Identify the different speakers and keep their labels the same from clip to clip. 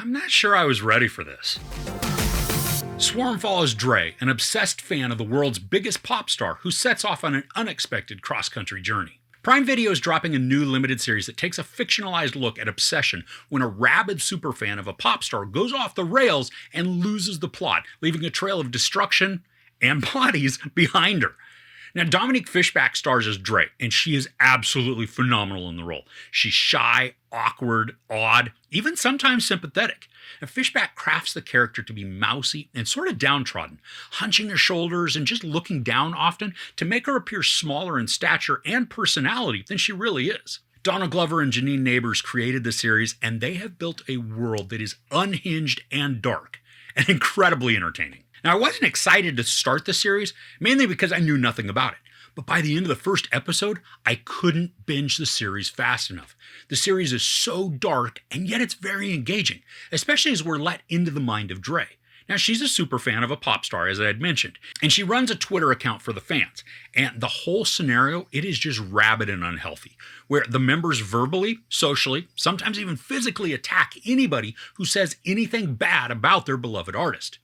Speaker 1: I'm not sure I was ready for this. Swarm follows Dre, an obsessed fan of the world's biggest pop star who sets off on an unexpected cross-country journey. Prime Video is dropping a new limited series that takes a fictionalized look at obsession when a rabid superfan of a pop star goes off the rails and loses the plot, leaving a trail of destruction and bodies behind her. Now, Dominque Fishback stars as Dre, and she is absolutely phenomenal in the role. She's shy, awkward, odd, even sometimes sympathetic. And Fishback crafts the character to be mousy and sort of downtrodden, hunching her shoulders and just looking down often to make her appear smaller in stature and personality than she really is. Donald Glover and Janine Nabers created the series, and they have built a world that is unhinged and dark, and incredibly entertaining. Now, I wasn't excited to start the series, mainly because I knew nothing about it. But by the end of the first episode, I couldn't binge the series fast enough. The series is so dark, and yet it's very engaging, especially as we're let into the mind of Dre. Now, she's a super fan of a pop star, as I had mentioned, and she runs a Twitter account for the fans. And the whole scenario, it is just rabid and unhealthy, where the members verbally, socially, sometimes even physically attack anybody who says anything bad about their beloved artist.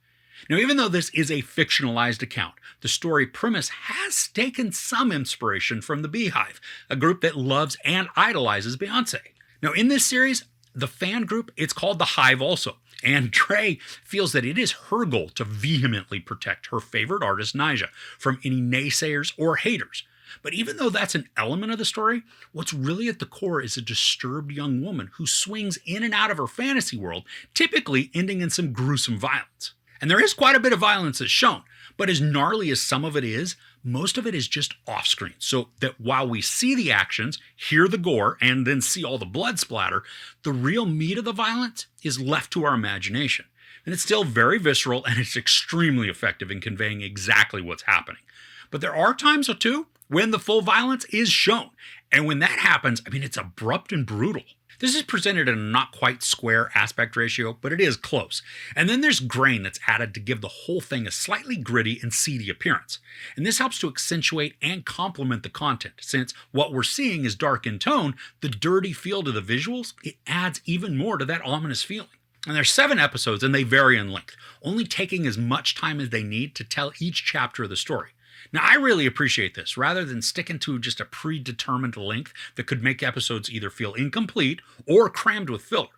Speaker 1: Now, even though this is a fictionalized account, the story premise has taken some inspiration from the Beehive, a group that loves and idolizes Beyonce. Now, in this series, the fan group, it's called the Hive also, and Dre feels that it is her goal to vehemently protect her favorite artist, Nyjah, from any naysayers or haters. But even though that's an element of the story, what's really at the core is a disturbed young woman who swings in and out of her fantasy world, typically ending in some gruesome violence. And there is quite a bit of violence that's shown, but as gnarly as some of it is, most of it is just off-screen, so that while we see the actions, hear the gore, and then see all the blood splatter, the real meat of the violence is left to our imagination. And it's still very visceral, and it's extremely effective in conveying exactly what's happening. But there are times, too, when the full violence is shown. And when that happens, it's abrupt and brutal. This is presented in a not quite square aspect ratio, but it is close. And then there's grain that's added to give the whole thing a slightly gritty and seedy appearance. And this helps to accentuate and complement the content, since what we're seeing is dark in tone, the dirty feel to the visuals, it adds even more to that ominous feeling. And there's 7 episodes, and they vary in length, only taking as much time as they need to tell each chapter of the story. Now, I really appreciate this, rather than sticking to just a predetermined length that could make episodes either feel incomplete or crammed with filler.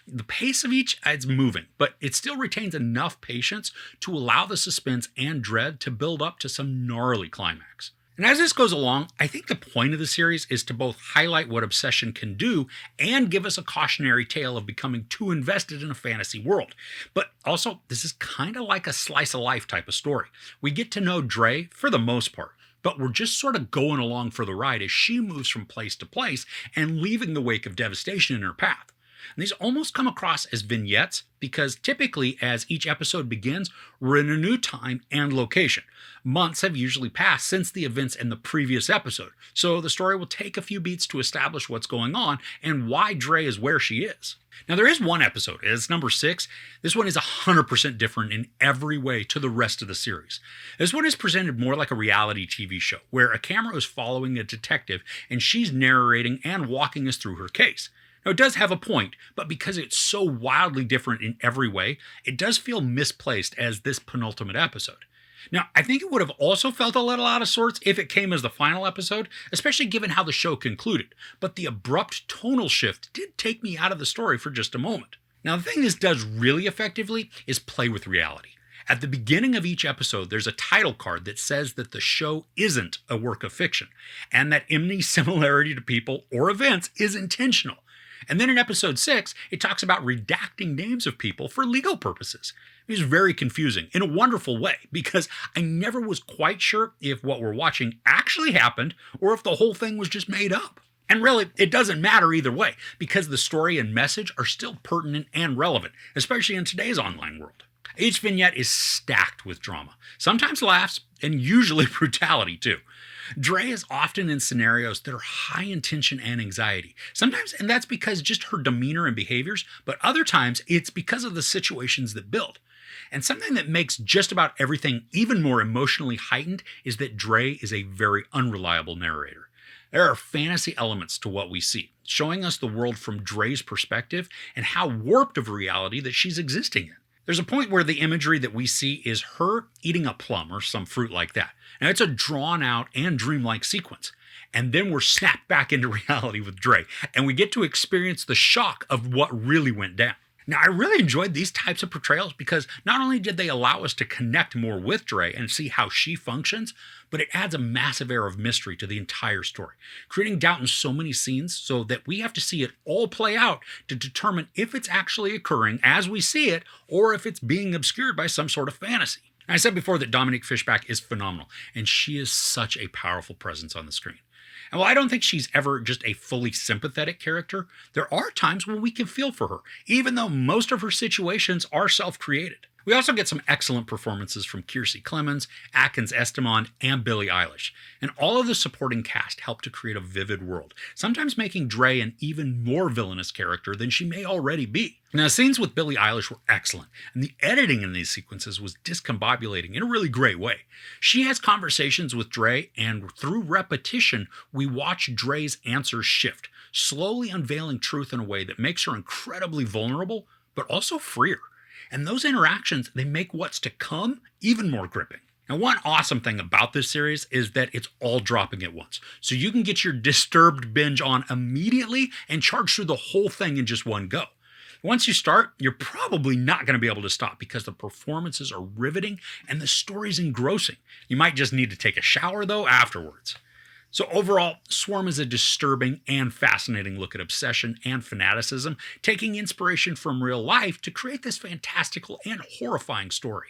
Speaker 1: The pace of each is moving, but it still retains enough patience to allow the suspense and dread to build up to some gnarly climax. And as this goes along, I think the point of the series is to both highlight what obsession can do and give us a cautionary tale of becoming too invested in a fantasy world. But also, this is kind of like a slice of life type of story. We get to know Dre for the most part, but we're just sort of going along for the ride as she moves from place to place and leaving the wake of devastation in her path. And these almost come across as vignettes because typically as each episode begins, we're in a new time and location. Months have usually passed since the events in the previous episode, so the story will take a few beats to establish what's going on and why Dre is where she is. Now, there is one episode, it's number 6. This one is 100% different in every way to the rest of the series. This one is presented more like a reality TV show, where a camera is following a detective and she's narrating and walking us through her case. Now, it does have a point, but because it's so wildly different in every way, it does feel misplaced as this penultimate episode. Now, I think it would have also felt a little out of sorts if it came as the final episode, especially given how the show concluded, but the abrupt tonal shift did take me out of the story for just a moment. Now, the thing this does really effectively is play with reality. At the beginning of each episode, there's a title card that says that the show isn't a work of fiction, and that any similarity to people or events is intentional. And then in episode 6, it talks about redacting names of people for legal purposes. It was very confusing in a wonderful way because I never was quite sure if what we're watching actually happened or if the whole thing was just made up. And really, it doesn't matter either way because the story and message are still pertinent and relevant, especially in today's online world. Each vignette is stacked with drama, sometimes laughs, and usually brutality too. Dre is often in scenarios that are high in tension and anxiety. Sometimes, and that's because just her demeanor and behaviors, but other times it's because of the situations that build. And something that makes just about everything even more emotionally heightened is that Dre is a very unreliable narrator. There are fantasy elements to what we see, showing us the world from Dre's perspective and how warped of reality that she's existing in. There's a point where the imagery that we see is her eating a plum or some fruit like that. Now, it's a drawn out and dreamlike sequence. And then we're snapped back into reality with Dre, and we get to experience the shock of what really went down. Now, I really enjoyed these types of portrayals because not only did they allow us to connect more with Dre and see how she functions, but it adds a massive air of mystery to the entire story, creating doubt in so many scenes so that we have to see it all play out to determine if it's actually occurring as we see it or if it's being obscured by some sort of fantasy. I said before that Dominque Fishback is phenomenal, and she is such a powerful presence on the screen. And while I don't think she's ever just a fully sympathetic character, there are times when we can feel for her, even though most of her situations are self-created. We also get some excellent performances from Kiersey Clemons, Atkins Estimond, and Billie Eilish, and all of the supporting cast help to create a vivid world, sometimes making Dre an even more villainous character than she may already be. Now, scenes with Billie Eilish were excellent, and the editing in these sequences was discombobulating in a really great way. She has conversations with Dre, and through repetition, we watch Dre's answers shift, slowly unveiling truth in a way that makes her incredibly vulnerable, but also freer. And those interactions, they make what's to come even more gripping. Now, one awesome thing about this series is that it's all dropping at once. So you can get your Disturbed binge on immediately and charge through the whole thing in just one go. Once you start, you're probably not going to be able to stop because the performances are riveting and the story's engrossing. You might just need to take a shower, though, afterwards. So overall, Swarm is a disturbing and fascinating look at obsession and fanaticism, taking inspiration from real life to create this fantastical and horrifying story.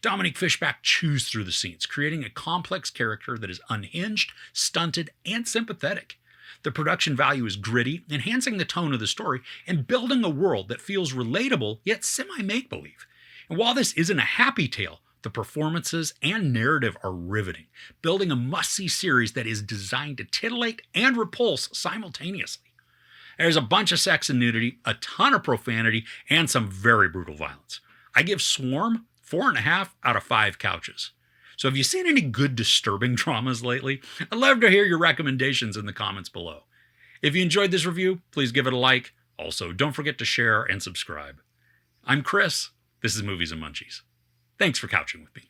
Speaker 1: Dominque Fishback chews through the scenes, creating a complex character that is unhinged, stunted, and sympathetic. The production value is gritty, enhancing the tone of the story and building a world that feels relatable yet semi-make-believe. And while this isn't a happy tale, the performances and narrative are riveting, building a must-see series that is designed to titillate and repulse simultaneously. There's a bunch of sex and nudity, a ton of profanity, and some very brutal violence. I give Swarm 4.5 out of 5 couches. So have you seen any good disturbing dramas lately? I'd love to hear your recommendations in the comments below. If you enjoyed this review, please give it a like. Also, don't forget to share and subscribe. I'm Chris. This is Movies and Munchies. Thanks for couching with me.